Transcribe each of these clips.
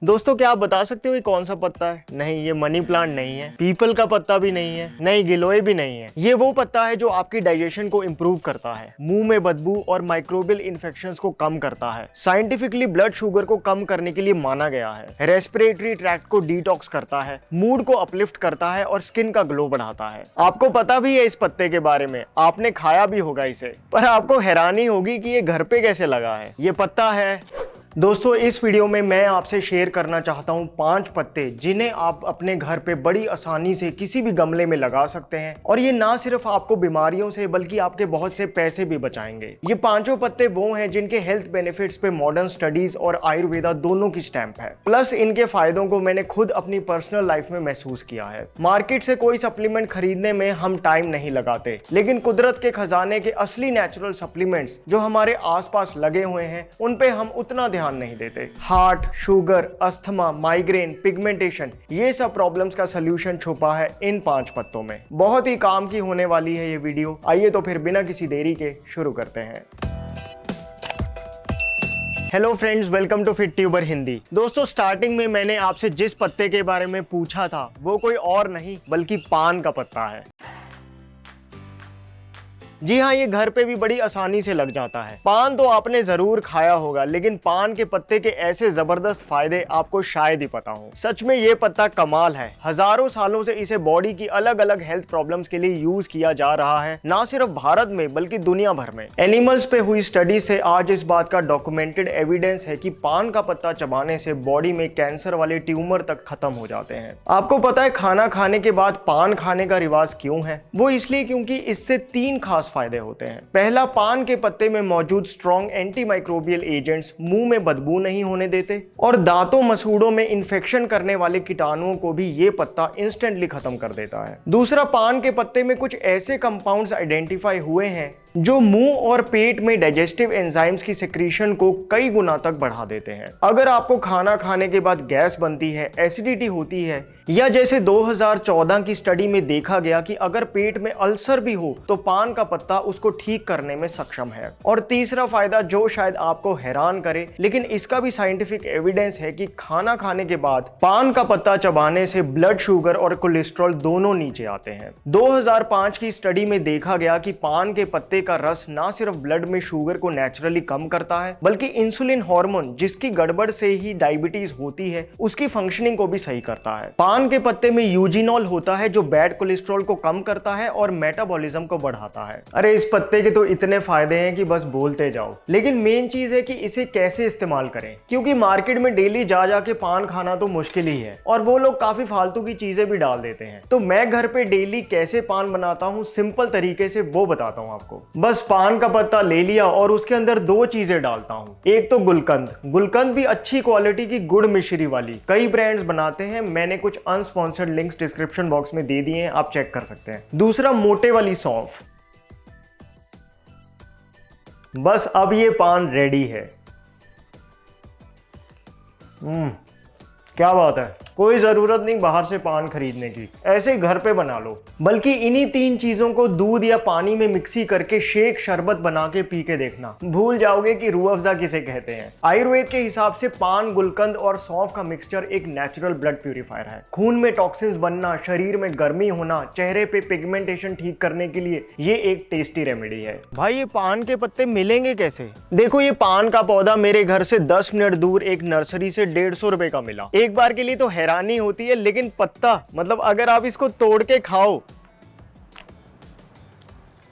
दोस्तों क्या आप बता सकते हो ये कौन सा पत्ता है? नहीं, ये मनी प्लांट नहीं है, पीपल का पत्ता भी नहीं है, नहीं गिलोय भी नहीं है। ये वो पत्ता है जो आपकी डाइजेशन को इम्प्रूव करता है, मुंह में बदबू और माइक्रोबियल इन्फेक्शंस को कम करता है, साइंटिफिकली ब्लड शुगर को कम करने के लिए माना गया है, रेस्पिरेटरी ट्रैक्ट को डिटॉक्स करता है, मूड को अपलिफ्ट करता है और स्किन का ग्लो बढ़ाता है। आपको पता भी है इस पत्ते के बारे में, आपने खाया भी होगा इसे, पर आपको हैरानी होगी कि ये घर पे कैसे लगा है। ये पत्ता है दोस्तों, इस वीडियो में मैं आपसे शेयर करना चाहता हूं 5 पत्ते जिन्हें आप अपने घर पे बड़ी आसानी से किसी भी गमले में लगा सकते हैं और ये ना सिर्फ आपको बीमारियों से बल्कि आपके बहुत से पैसे भी बचाएंगे। ये पांचों पत्ते वो हैं जिनके हेल्थ बेनिफिट्स पे मॉडर्न स्टडीज और आयुर्वेदा दोनों की स्टैंप है। प्लस इनके फायदों को मैंने खुद अपनी पर्सनल लाइफ में महसूस किया है। मार्केट से कोई सप्लीमेंट खरीदने में हम टाइम नहीं लगाते, लेकिन कुदरत के खजाने के असली नेचुरल सप्लीमेंट्स जो हमारे आसपास लगे हुए हैं उन पे हम उतना ध्यान नहीं देते। Heart, sugar, asthma, migraine, pigmentation, ये सब प्रॉब्लम्स का सलूशन छुपा है इन 5 पत्तों में। बहुत ही काम की होने वाली है ये वीडियो। आइए तो फिर बिना किसी देरी के शुरू करते हैं। Hello friends, welcome to fit tuber Hindi. दोस्तों, स्टार्टिंग में मैंने आपसे जिस पत्ते के बारे में पूछा था वो कोई और नहीं बल्कि पान का पत्ता है। जी हाँ, ये घर पे भी बड़ी आसानी से लग जाता है। पान तो आपने जरूर खाया होगा, लेकिन पान के पत्ते के ऐसे जबरदस्त फायदे आपको शायद ही पता हो। सच में ये पत्ता कमाल है। हजारों सालों से इसे बॉडी की अलग अलग हेल्थ प्रॉब्लम्स के लिए यूज किया जा रहा है, ना सिर्फ भारत में बल्कि दुनिया भर में। एनिमल्स पे हुई स्टडी से आज इस बात का डॉक्यूमेंटेड एविडेंस है कि पान का पत्ता चबाने से बॉडी में कैंसर वाले ट्यूमर तक खत्म हो जाते हैं। आपको पता है खाना खाने के बाद पान खाने का रिवाज क्यों है? वो इसलिए क्योंकि इससे 3 खास फायदे होते हैं। पहला, पान के पत्ते में मौजूद स्ट्रॉन्ग एंटीमाइक्रोबियल एजेंट्स मुंह में बदबू नहीं होने देते और दांतों मसूड़ों में इंफेक्शन करने वाले कीटाणुओं को भी ये पत्ता इंस्टेंटली खत्म कर देता है। दूसरा, पान के पत्ते में कुछ ऐसे कंपाउंड्स आइडेंटिफाई हुए हैं जो मुंह और पेट में डाइजेस्टिव एंजाइम्स की सेक्रीशन को कई गुना तक बढ़ा देते हैं। अगर आपको खाना खाने के बाद गैस बनती है, एसिडिटी होती है, या जैसे 2014 की स्टडी में देखा गया कि अगर पेट में अल्सर भी हो तो पान का पत्ता उसको ठीक करने में सक्षम है। और तीसरा फायदा जो शायद आपको हैरान करे, लेकिन इसका भी साइंटिफिक एविडेंस है कि खाना खाने के बाद पान का पत्ता चबाने से ब्लड शुगर और कोलेस्ट्रॉल दोनों नीचे आते हैं। 2005 की स्टडी में देखा गया कि पान के पत्ते का रस ना सिर्फ ब्लड में शुगर को नेचुरली कम करता है, बल्कि इंसुलिन हार्मोन जिसकी गड़बड़ से ही डायबिटीज होती है उसकी फंक्शनिंग को भी सही करता है। पान के पत्ते में यूजिनॉल होता है जो बैड कोलेस्ट्रॉल को कम करता है और मेटाबॉलिज्म को बढ़ाता है। अरे इस पत्ते के तो इतने फायदे हैं कि बस बोलते जाओ। लेकिन मेन चीज है कि इसे कैसे इस्तेमाल करें, क्योंकि मार्केट में डेली जा जाके पान खाना तो मुश्किल ही है और वो लोग काफी फालतू की चीजें भी डाल देते हैं। तो मैं घर पे डेली कैसे पान बनाता हूँ सिंपल तरीके से वो बताता हूँ आपको। बस पान का पत्ता ले लिया और उसके अंदर 2 चीजें डालता हूँ। एक तो गुलकंद भी अच्छी क्वालिटी की गुड़ मिश्री वाली, कई ब्रांड्स बनाते हैं, मैंने कुछ अनस्पॉन्सर्ड लिंक्स डिस्क्रिप्शन बॉक्स में दे दिए हैं, आप चेक कर सकते हैं। दूसरा, मोटे वाली सौंफ। बस अब ये पान रेडी है। क्या बात है, कोई जरूरत नहीं बाहर से पान खरीदने की, ऐसे घर पे बना लो। बल्कि इन्हीं 3 चीजों को दूध या पानी में मिक्सी करके शेक शरबत बना के पी के देखना, भूल जाओगे कि रूह अफ़ज़ा किसे कहते हैं। आयुर्वेद के हिसाब से पान, गुलकंद और सौंफ का मिक्सचर एक नेचुरल ब्लड प्यूरिफायर है। खून में टॉक्सिन्स बनना, शरीर में गर्मी होना, चेहरे पे पिगमेंटेशन ठीक करने के लिए ये एक टेस्टी रेमेडी है। भाई ये पान के पत्ते मिलेंगे कैसे? देखो, ये पान का पौधा मेरे घर से 10 मिनट दूर एक नर्सरी से 150 रुपए का मिला। एक बार के लिए तो हैरानी होती है, लेकिन पत्ता मतलब अगर आप इसको तोड़ के खाओ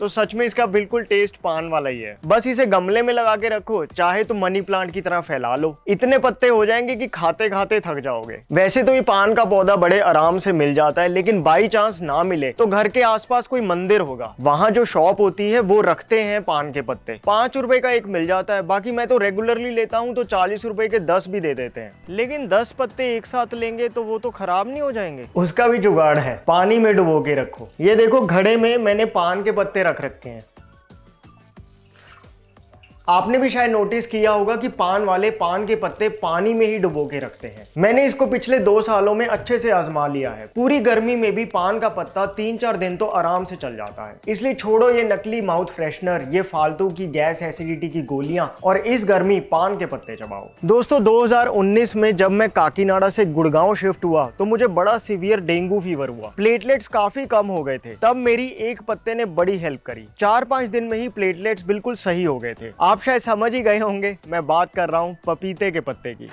तो सच में इसका बिल्कुल टेस्ट पान वाला ही है। बस इसे गमले में लगा के रखो, चाहे तो मनी प्लांट की तरह फैला लो, इतने पत्ते हो जाएंगे कि खाते खाते थक जाओगे। वैसे तो ये पान का पौधा बड़े आराम से मिल जाता है, लेकिन बाई चांस ना मिले तो घर के आसपास कोई मंदिर होगा, वहां जो शॉप होती है वो रखते हैं पान के पत्ते। 5 रुपए का एक मिल जाता है। बाकी मैं तो रेगुलरली लेता हूँ तो 40 रुपए के 10 भी दे देते हैं। लेकिन 10 पत्ते एक साथ लेंगे तो वो तो खराब नहीं हो जाएंगे? उसका भी जुगाड़ है, पानी में डुबो के रखो। ये देखो, घड़े में मैंने पान के पत्ते रख रखे हैं। आपने भी शायद नोटिस किया होगा कि पान वाले पान के पत्ते पानी में ही डुबो के रखते हैं। मैंने इसको पिछले 2 सालों में अच्छे से आजमा लिया है। पूरी गर्मी में भी पान का पत्ता 3-4 दिन तो आराम से चल जाता है। इसलिए छोड़ो ये नकली माउथ फ्रेशनर, ये फालतू की गैस एसिडिटी की गोलियां, और इस गर्मी पान के पत्ते चबाओ। दोस्तों 2019 में जब मैं काकीनाडा से गुड़गांव शिफ्ट हुआ तो मुझे बड़ा सीवियर डेंगू फीवर हुआ। प्लेटलेट्स काफी कम हो गए थे। तब मेरी एक पत्ते ने बड़ी हेल्प करी। 4-5 दिन में ही प्लेटलेट्स बिल्कुल सही हो गए थे। आप शायद समझ ही गए होंगे मैं बात कर रहा हूँ पपीते के पत्ते की।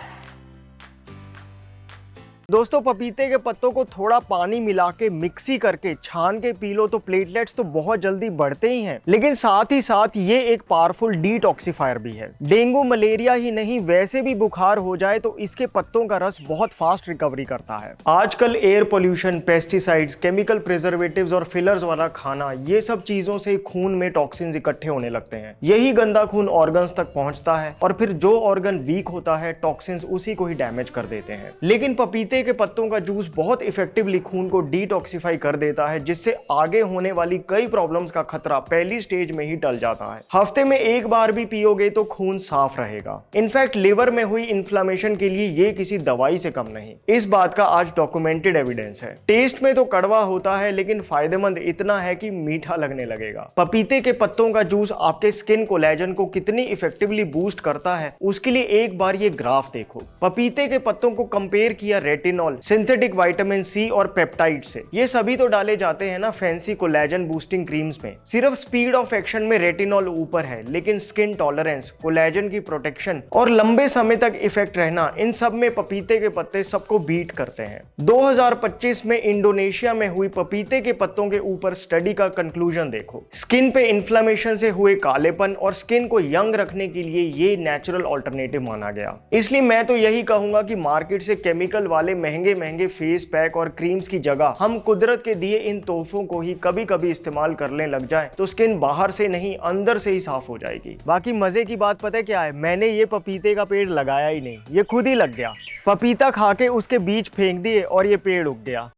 दोस्तों पपीते के पत्तों को थोड़ा पानी मिला के मिक्सी करके छान के पी लो तो प्लेटलेट्स तो बहुत जल्दी बढ़ते ही हैं, लेकिन साथ ही साथ ये एक पावरफुल डिटॉक्सिफायर भी है। डेंगू मलेरिया ही नहीं, वैसे भी बुखार हो जाए तो इसके पत्तों का रस बहुत फास्ट रिकवरी करता है। आजकल air pollution, pesticides, chemical preservatives और फिलर्स वाला खाना, ये सब चीजों से खून में टॉक्सिन्स इकट्ठे होने लगते हैं। यही गंदा खून ऑर्गन्स तक पहुंचता है और फिर जो ऑर्गन वीक होता है टॉक्सिन्स उसी को ही डैमेज कर देते हैं। लेकिन पपीते के पत्तों का जूस बहुत इफेक्टिवली खून को डिटॉक्सिफाई कर देता है, जिससे आगे होने वाली कई प्रॉब्लम्स का खतरा पहली स्टेज में ही टल जाता है। हफ्ते में एक बार भी पियोगे तो खून साफ रहेगा। इनफैक्ट लिवर में हुई इन्फ्लेमेशन के लिए ये किसी दवाई से कम नहीं। इस बात का आज डॉक्यूमेंटेड एविडेंस है। टेस्ट में तो कड़वा होता है लेकिन फायदेमंद इतना है कि मीठा लगने लगेगा। पपीते के पत्तों का जूस आपके स्किन कोलेजन को कितनी इफेक्टिवली बूस्ट करता है उसके लिए एक बार ये ग्राफ देखो। पपीते के पत्तों को कंपेयर किया रेटिनॉल, सिंथेटिक विटामिन सी और पेप्टाइड से। ये सभी तो डाले जाते हैं ना फैंसी कोलेजन बूस्टिंग क्रीम्स में। सिर्फ स्पीड ऑफ एक्शन में रेटिनॉल ऊपर है, लेकिन स्किन टॉलरेंस, कोलेजन की प्रोटेक्शन और लंबे समय तक इफेक्ट रहना, इन सब में पपीते के पत्ते सबको बीट करते हैं। 2025 में इंडोनेशिया में हुई पपीते के पत्तों के ऊपर स्टडी का कंक्लूजन देखो। स्किन पे इन्फ्लेमेशन से हुए कालेपन और स्किन को यंग रखने के लिए ये नेचुरल ऑल्टरनेटिव माना गया। इसलिए मैं तो यही कहूंगा कि मार्केट से केमिकल वाले महंगे फेस पैक और क्रीम्स की जगह हम कुदरत के दिए इन तोहफों को ही कभी कभी इस्तेमाल करने लग जाए तो स्किन बाहर से नहीं अंदर से ही साफ हो जाएगी। बाकी मजे की बात पता है क्या है, मैंने ये पपीते का पेड़ लगाया ही नहीं, ये खुद ही लग गया। पपीता खा के उसके बीज फेंक दिए और ये पेड़ उग गया।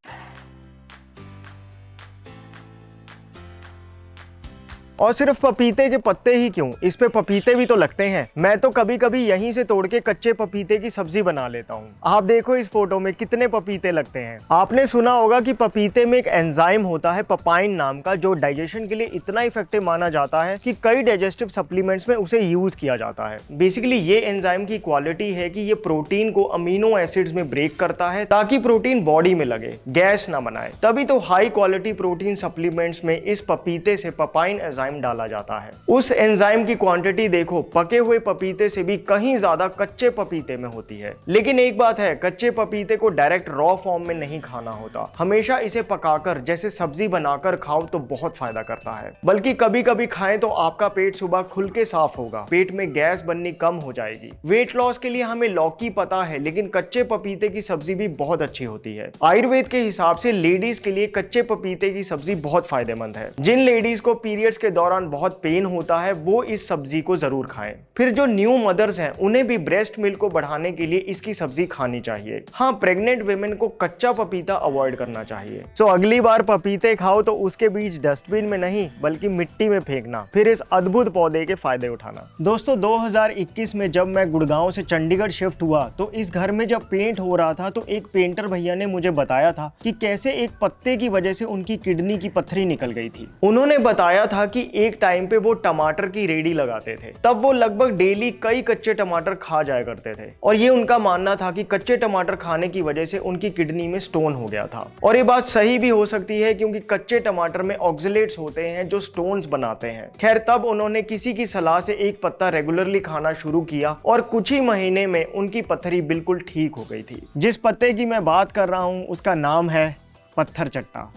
और सिर्फ पपीते के पत्ते ही क्यों, इस पे पपीते भी तो लगते हैं। मैं तो कभी कभी यहीं से तोड़ के कच्चे पपीते की सब्जी बना लेता हूँ। आप देखो इस फोटो में कितने पपीते लगते हैं। आपने सुना होगा कि पपीते में एक एंजाइम होता है पपाइन नाम का, जो डाइजेशन के लिए इतना इफेक्टिव माना जाता है कि कई डाइजेस्टिव सप्लीमेंट्स में उसे यूज किया जाता है। बेसिकली ये एंजाइम की क्वालिटी है कि ये प्रोटीन को अमीनो एसिड्स में ब्रेक करता है ताकि प्रोटीन बॉडी में लगे, गैस ना बनाए। तभी तो हाई क्वालिटी प्रोटीन सप्लीमेंट्स में इस पपीते से पपाइन डाला जाता है। उस एंजाइम की क्वांटिटी देखो, पके हुए पपीते से भी कहीं ज्यादा कच्चे पपीते में होती है। लेकिन एक बात है, कच्चे पपीते को डायरेक्ट रॉ फॉर्म में नहीं खाना होता। हमेशा इसे पकाकर जैसे सब्जी बनाकर खाओ तो बहुत फायदा करता है। बल्कि कभी कभी खाएं तो आपका पेट सुबह खुल के साफ होगा, पेट में गैस बननी कम हो जाएगी। वेट लॉस के लिए हमें लौकी पता है, लेकिन कच्चे पपीते की सब्जी भी बहुत अच्छी होती है। आयुर्वेद के हिसाब से लेडीज के लिए कच्चे पपीते की सब्जी बहुत फायदेमंद है। जिन लेडीज को पीरियड्स के दौरान बहुत पेन होता है वो इस सब्जी को जरूर खाएं। फिर जो न्यू मदर्स हैं उन्हें भी ब्रेस्ट मिल्क को बढ़ाने के लिए इसकी सब्जी खानी चाहिए। हाँ, प्रेग्नेंट वुमेन को कच्चा पपीता अवॉइड करना चाहिए। तो अगली बार पपीते खाओ तो उसके बीज डस्टबिन में नहीं बल्कि मिट्टी में फेंकना, फिर इस अद्भुत पौधे के फायदे उठाना। दोस्तों 2021 में जब मैं गुड़गांव से चंडीगढ़ शिफ्ट हुआ तो इस घर में जब पेंट हो रहा था तो एक पेंटर भैया ने मुझे बताया था कि कैसे एक पत्ते की वजह से उनकी किडनी की पत्थरी निकल गई थी। उन्होंने बताया था कि एक टाइम पे वो टमाटर की रेडी लगाते थे, तब वो लगभग डेली कई कच्चे टमाटर खा जाया करते थे और ये उनका मानना था कि कच्चे टमाटर खाने की वजह से उनकी किडनी में स्टोन हो गया था। और ये बात सही भी हो सकती है क्योंकि कच्चे टमाटर में ऑक्सलेट्स होते हैं जो स्टोन्स बनाते हैं। खैर, तब उन्होंने किसी की सलाह से एक पत्ता रेगुलरली खाना शुरू किया और कुछ ही महीने में उनकी पत्थरी बिल्कुल ठीक हो गई थी। जिस पत्ते की मैं बात कर रहा हूँ उसका नाम है पत्थर चट्टा।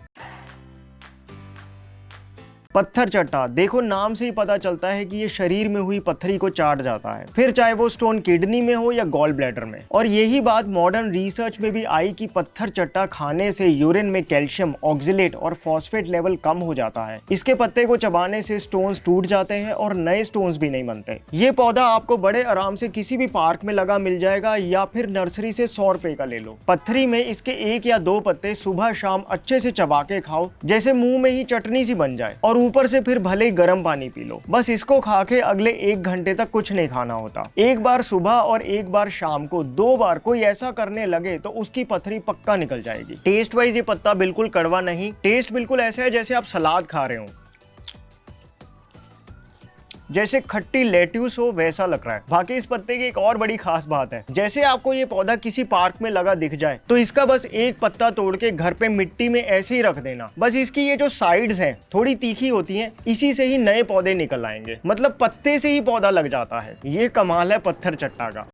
पत्थर चट्टा, देखो नाम से ही पता चलता है कि ये शरीर में हुई पत्थरी को चाट जाता है, फिर चाहे वो स्टोन किडनी में हो या गॉल ब्लैडर में। और यही बात मॉडर्न रिसर्च में भी आई कि पत्थर चट्टा खाने से यूरिन में कैल्शियम, ऑक्सलेट और फॉस्फेट लेवल कम हो जाता है। इसके पत्ते को चबाने से स्टोन्स टूट जाते हैं और नए स्टोन्स भी नहीं बनते। ये पौधा आपको बड़े आराम से किसी भी पार्क में लगा मिल जाएगा या फिर नर्सरी से 100 रुपए का ले लो। पत्थरी में इसके 1 या 2 पत्ते सुबह शाम अच्छे से चबा के खाओ, जैसे मुंह में ही चटनी सी बन जाए। और और ऊपर से फिर भले ही गर्म पानी पी लो। बस इसको खा के अगले 1 घंटे तक कुछ नहीं खाना होता। एक बार सुबह और एक बार शाम को, 2 बार कोई ऐसा करने लगे तो उसकी पथरी पक्का निकल जाएगी। टेस्ट वाइज ये पत्ता बिल्कुल कड़वा नहीं, टेस्ट बिल्कुल ऐसा है जैसे आप सलाद खा रहे हो, जैसे खट्टी लेट्यूस हो वैसा लग रहा है। बाकी इस पत्ते की एक और बड़ी खास बात है, जैसे आपको ये पौधा किसी पार्क में लगा दिख जाए तो इसका बस एक पत्ता तोड़ के घर पे मिट्टी में ऐसे ही रख देना। बस इसकी ये जो साइड्स हैं थोड़ी तीखी होती हैं, इसी से ही नए पौधे निकल आएंगे। मतलब पत्ते से ही पौधा लग जाता है। ये कमाल है पत्थर चट्टा का।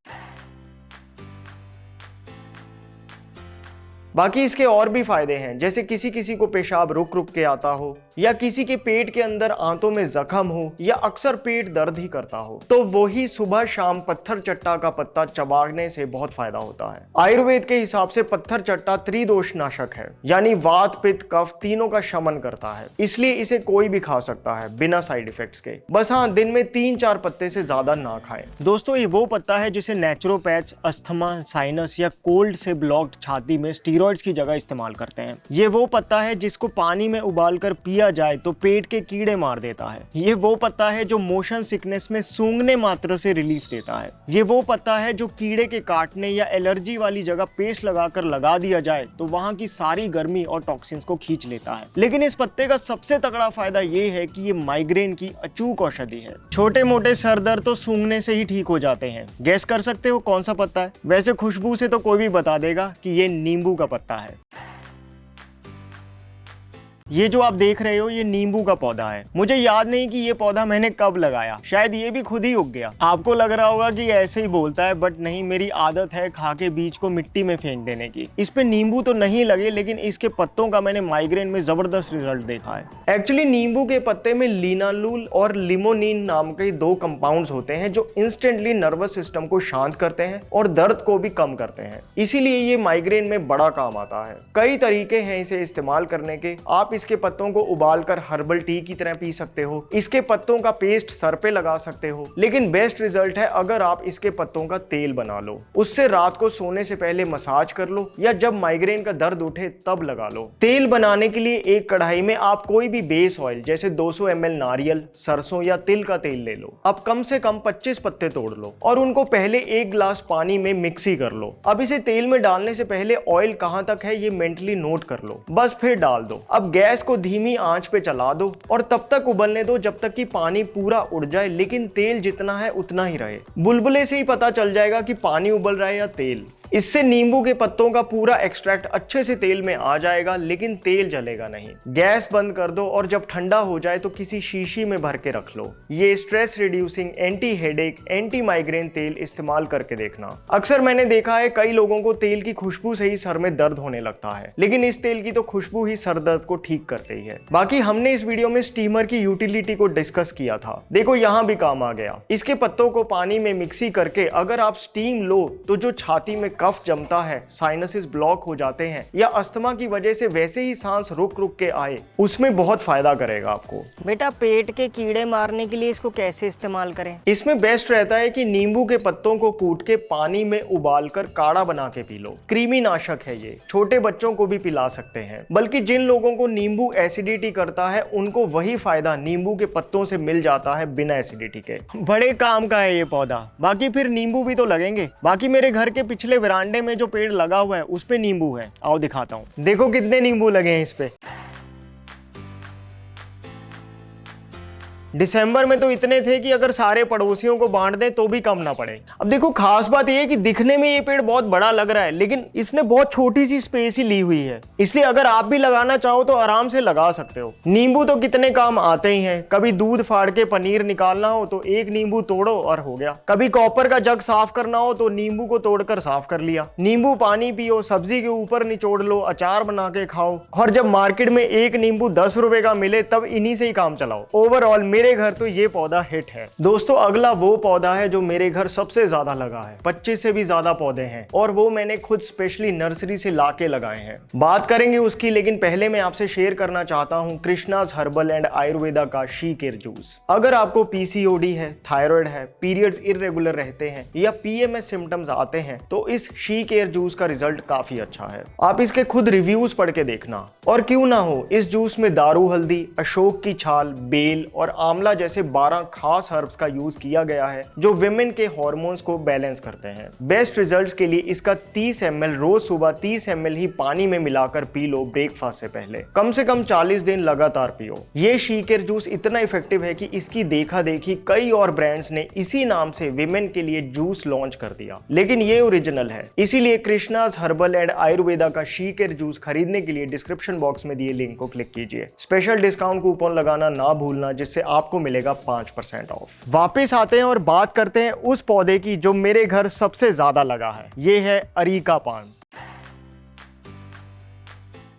बाकी इसके और भी फायदे हैं, जैसे किसी किसी को पेशाब रुक रुक के आता हो, या किसी के पेट के अंदर आंतों में जख्म हो, या अक्सर पेट दर्द ही करता हो, तो वही सुबह शाम पत्थर चट्टा का पत्ता चबाने से बहुत फायदा होता है। आयुर्वेद के हिसाब से पत्थर चट्टा त्रिदोष नाशक है, यानी वात पित्त कफ तीनों का शमन करता है। इसलिए इसे कोई भी खा सकता है बिना साइड इफेक्ट्स के। बस हाँ, दिन में 3-4 पत्ते से ज्यादा ना खाएं। दोस्तों, ये वो पत्ता है जिसे नेचुरोपैथ अस्थमा, साइनस या कोल्ड से ब्लॉक्ड छाती में स्टीरॉइड्स की जगह इस्तेमाल करते हैं। ये वो पत्ता है जिसको पानी में उबालकर पिया जाए तो पेट के कीड़े मार देता है। ये वो पत्ता है जो मोशन सिकनेस में सूंघने मात्र से रिलीफ देता है। ये वो पत्ता है जो कीड़े के काटने या एलर्जी वाली जगह पेस्ट लगाकर लगा दिया जाए तो वहां की सारी गर्मी और टॉक्सिन्स को खींच लेता है। लेकिन इस पत्ते का सबसे तगड़ा फायदा ये है कि ये माइग्रेन की अचूक औषधि है। छोटे मोटे सर दर्द तो सूंघने से ही ठीक हो जाते हैं। गैस कर सकते हो कौन सा पत्ता है? वैसे खुशबू से तो कोई भी बता देगा कि ये नींबू का पत्ता है। ये जो आप देख रहे हो ये नींबू का पौधा है। मुझे याद नहीं कि ये पौधा मैंने कब लगाया, शायद ये भी खुद ही उग गया। आपको लग रहा होगा कि ऐसे ही बोलता है, बट नहीं, मेरी आदत है खा के बीज को मिट्टी में फेंक देने की। इस पे नींबू तो नहीं लगे, लेकिन इसके पत्तों का मैंने माइग्रेन में जबरदस्त रिजल्ट देखा है। एक्चुअली नींबू के पत्ते में लिनालूल और लिमोनिन नाम के 2 कंपाउंड्स होते हैं जो इंस्टेंटली नर्वस सिस्टम को शांत करते हैं और दर्द को भी कम करते हैं। इसीलिए ये माइग्रेन में बड़ा काम आता है। कई तरीके हैं इसे इस्तेमाल करने के। आप इसके पत्तों को उबालकर हर्बल टी की तरह पी सकते हो। इसके पत्तों का पेस्ट सर पे लगा सकते हो, लेकिन बेस्ट रिजल्ट है अगर आप इसके पत्तों का तेल बना लो। उससे रात को सोने से पहले मसाज कर लो या जब माइग्रेन का दर्द उठे तब लगा लो। तेल बनाने के लिए एक कढ़ाई में आप कोई भी बेस ऑयल जैसे 200 ml नारियल, सरसों या तिल का तेल ले लो। अब कम से कम 25 पत्ते तोड़ लो और उनको पहले 1 गिलास पानी में मिक्सी कर लो। अब इसे तेल में डालने से पहले ऑयल कहां तक है ये मेंटली नोट कर लो, बस फिर डाल दो। अब गैस को धीमी आंच पे चला दो और तब तक उबलने दो जब तक कि पानी पूरा उड़ जाए, लेकिन तेल जितना है उतना ही रहे। बुलबुले से ही पता चल जाएगा कि पानी उबल रहा है या तेल। इससे नींबू के पत्तों का पूरा एक्सट्रैक्ट अच्छे से तेल में आ जाएगा, लेकिन तेल जलेगा नहीं। गैस बंद कर दो और जब ठंडा हो जाए तो किसी शीशी में भर के रख लो। ये stress reducing, anti headache, anti migraine तेल इस्तेमाल करके देखना। अक्सर मैंने देखा है कई लोगों को तेल की खुशबू से ही सर में दर्द होने लगता है, लेकिन इस तेल की तो खुशबू ही सर दर्द को ठीक करती ही है। बाकी हमने इस वीडियो में स्टीमर की यूटिलिटी को डिस्कस किया था, देखो यहाँ भी काम आ गया। इसके पत्तों को पानी में मिक्सी करके अगर आप स्टीम लो तो जो छाती में कफ जमता है, साइनसेस ब्लॉक हो जाते हैं या अस्थमा की वजह से वैसे ही सांस रुक रुक के आए, उसमें बहुत फायदा करेगा आपको। बेटा, पेट के कीड़े मारने के लिए इसको कैसे इस्तेमाल करें? इसमें बेस्ट रहता है कि नींबू के पत्तों को कूट के पानी में उबालकर काढ़ा बना के पी लो। कृमि नाशक है ये, छोटे बच्चों को भी पिला सकते हैं। बल्कि जिन लोगों को नींबू एसिडिटी करता है उनको वही फायदा नींबू के पत्तों से मिल जाता है बिना एसिडिटी के। बड़े काम का है ये पौधा। बाकी फिर नींबू भी तो लगेंगे। बाकी मेरे घर के पिछले वरांडे में जो पेड़ लगा हुआ है उस पे नींबू है, आओ दिखाता हूं। देखो कितने नींबू लगे हैं इस पे। दिसंबर में तो इतने थे कि अगर सारे पड़ोसियों को बांट दें तो भी कम ना पड़े। अब देखो खास बात यह है कि दिखने में ये पेड़ बहुत बड़ा लग रहा है, लेकिन इसने बहुत छोटी सी स्पेस ही ली हुई है। इसलिए अगर आप भी लगाना चाहो तो आराम से लगा सकते हो। नींबू तो कितने काम आते ही हैं। कभी दूध फाड़ के पनीर निकालना हो तो एक नींबू तोड़ो और हो गया। कभी कॉपर का जग साफ करना हो तो नींबू को तोड़कर साफ कर लिया। नींबू पानी पियो, सब्जी के ऊपर निचोड़ लो, अचार बना के खाओ। और जब मार्केट में एक नींबू 10 रुपए का मिले तब इन्हीं से ही काम चलाओ। ओवरऑल मेरे घर तो ये पौधा हिट है। दोस्तों अगला वो पौधा है जो मेरे घर सबसे ज्यादा लगा है, 25 से भी ज्यादा पौधे हैं और वो मैंने खुद स्पेशली नर्सरी से लाके लगाए हैं। बात करेंगे उसकी, लेकिन पहले मैं आपसे शेयर करना चाहता हूँ कृष्णाज हर्बल एंड आयुर्वेदा का शी केयर जूस। अगर आपको पीसीओडी है, थायराइड है, पीरियड्स इरेगुलर रहते हैं या पीएमएस सिम्टम्स आते हैं तो इस शी केयर जूस का रिजल्ट काफी अच्छा है। आप इसके खुद रिव्यूज पढ़ के देखना। और क्यों ना हो, इस जूस में दारू हल्दी, अशोक की छाल, बेल और आंवला जैसे 12 खास हर्ब्स का यूज किया गया है जो विमेन के हार्मोन्स को बैलेंस करते हैं। बेस्ट रिजल्ट्स के लिए इसका 30 ml रोज सुबह 30 ml ही पानी में मिलाकर पी लो ब्रेकफास्ट से पहले। कम से कम 40 दिन लगातार पियो। ये शी केयर जूस इतना इफेक्टिव है कि इसकी देखा देखी कई और ब्रांड्स ने इसी नाम से विमेन के लिए जूस लॉन्च कर दिया, लेकिन ये ओरिजिनल है। इसीलिए कृष्णाज हर्बल एंड आयुर्वेदा का शी केयर जूस खरीदने के लिए डिस्क्रिप्शन बॉक्स में दिए लिंक को क्लिक कीजिए। स्पेशल डिस्काउंट कूपन लगाना ना भूलना, जिससे आपको मिलेगा 5% ऑफ। वापस आते हैं और बात करते हैं उस पौधे की जो मेरे घर सबसे ज्यादा लगा है। ये है अरीका पाम।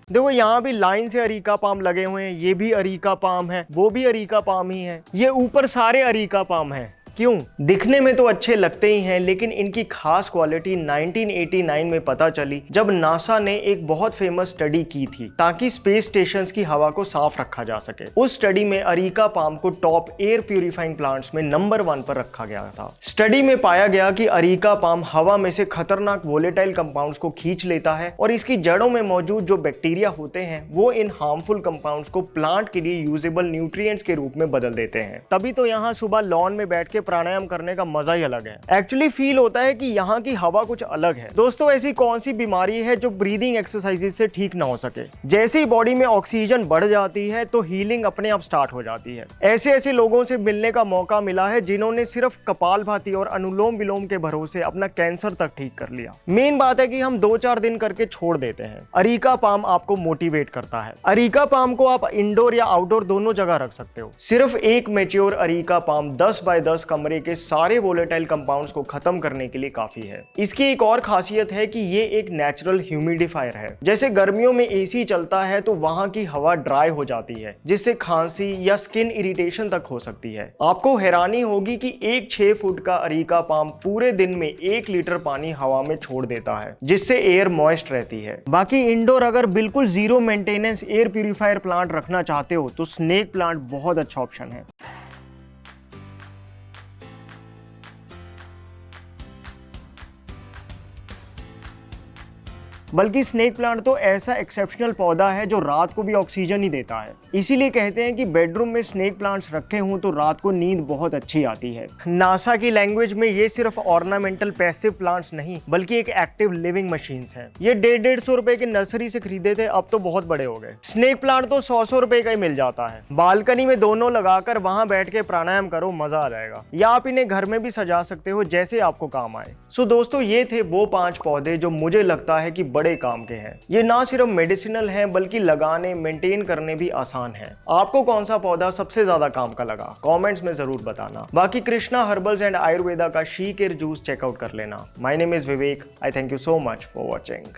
देखो यहाँ भी लाइन से अरीका पाम लगे हुए हैं, ये भी अरीका पाम है, वो भी अरीका पाम ही है, ये ऊपर सारे अरीका पाम हैं। क्यों? दिखने में तो अच्छे लगते ही हैं, लेकिन इनकी खास क्वालिटी 1989 में पता चली जब नासा ने एक बहुत फेमस स्टडी की थी ताकि स्पेस स्टेशंस की हवा को साफ रखा जा सके। उस स्टडी में अरीका पाम को टॉप एयर प्यूरिफाइंग प्लांट्स में नंबर 1 पर रखा गया था। स्टडी में पाया गया कि अरीका पाम हवा में से खतरनाक वोलेटाइल कंपाउंड्स को खींच लेता है और इसकी जड़ों में मौजूद जो बैक्टीरिया होते हैं वो इन हार्मफुल कंपाउंड्स को प्लांट के लिए यूजेबल न्यूट्रिएंट्स के रूप में बदल देते हैं। तभी तो यहाँ सुबह लॉन में बैठ के प्राणायाम करने का मजा ही अलग है। एक्चुअली फील होता है कि यहाँ की हवा कुछ अलग है। दोस्तों ऐसी कौन सी बीमारी है जो ब्रीदिंग एक्सरसाइजेज से ठीक ना हो सके? जैसे ही बॉडी में ऑक्सीजन बढ़ जाती है तो हीलिंग अपने आप स्टार्ट हो जाती है। ऐसे ऐसे लोगों से मिलने का मौका मिला है जिन्होंने सिर्फ कपालभाति और अनुलोम विलोम के भरोसे अपना कैंसर तक ठीक कर लिया। मेन बात है कि हम 2-4 दिन करके छोड़ देते हैं। अरीका पाम आपको मोटिवेट करता है। अरीका पाम को आप इंडोर या आउटडोर दोनों जगह रख सकते हो। सिर्फ एक मैच्योर अरीका पाम 10 बाय 10 कमरे के सारे वोलेटाइल कंपाउंड्स को खत्म करने के लिए काफी है। इसकी एक और खासियत है कि ये एक नेचुरल ह्यूमिडिफायर है। जैसे गर्मियों में एसी चलता है तो वहां की हवा ड्राई हो जाती है, जिससे खांसी या स्किन इरिटेशन तक हो सकती है। आपको हैरानी होगी कि एक 6 फुट का अरीका पाम पूरे दिन में 1 लीटर पानी हवा में छोड़ देता है, जिससे एयर मॉइस्ट रहती है। बाकी इंडोर अगर बिल्कुल zero maintenance air purifier plant रखना चाहते हो तो स्नेक प्लांट बहुत अच्छा ऑप्शन है। बल्कि स्नेक प्लांट तो ऐसा एक्सेप्शनल पौधा है जो रात को भी ऑक्सीजन ही देता है। इसीलिए कहते हैं कि बेडरूम में स्नेक प्लांट्स रखे हों तो रात को नींद बहुत अच्छी आती है। नासा की लैंग्वेज में ये सिर्फ ऑर्नामेंटल पैसिव प्लांट्स नहीं बल्कि एक एक्टिव लिविंग मशीन्स हैं। ये 150-150 रुपए के नर्सरी से खरीदे थे, अब तो बहुत बड़े हो गए। स्नेक प्लांट तो 100 रुपए का ही मिल जाता है। बालकनी में दोनों लगाकर वहां बैठ के प्राणायाम करो, मजा आ जाएगा। या आप इन्हें घर में भी सजा सकते हो जैसे आपको काम आए। सो दोस्तों ये थे वो 5 पौधे जो मुझे लगता है कि बड़े काम के हैं। ये ना सिर्फ मेडिसिनल हैं बल्कि लगाने मेंटेन करने भी आसान है। आपको कौन सा पौधा सबसे ज्यादा काम का लगा कमेंट्स में जरूर बताना। बाकी कृष्णा हर्बल्स एंड आयुर्वेदा का शी केयर जूस चेकआउट कर लेना। My name is Vivek. I thank you so much for watching.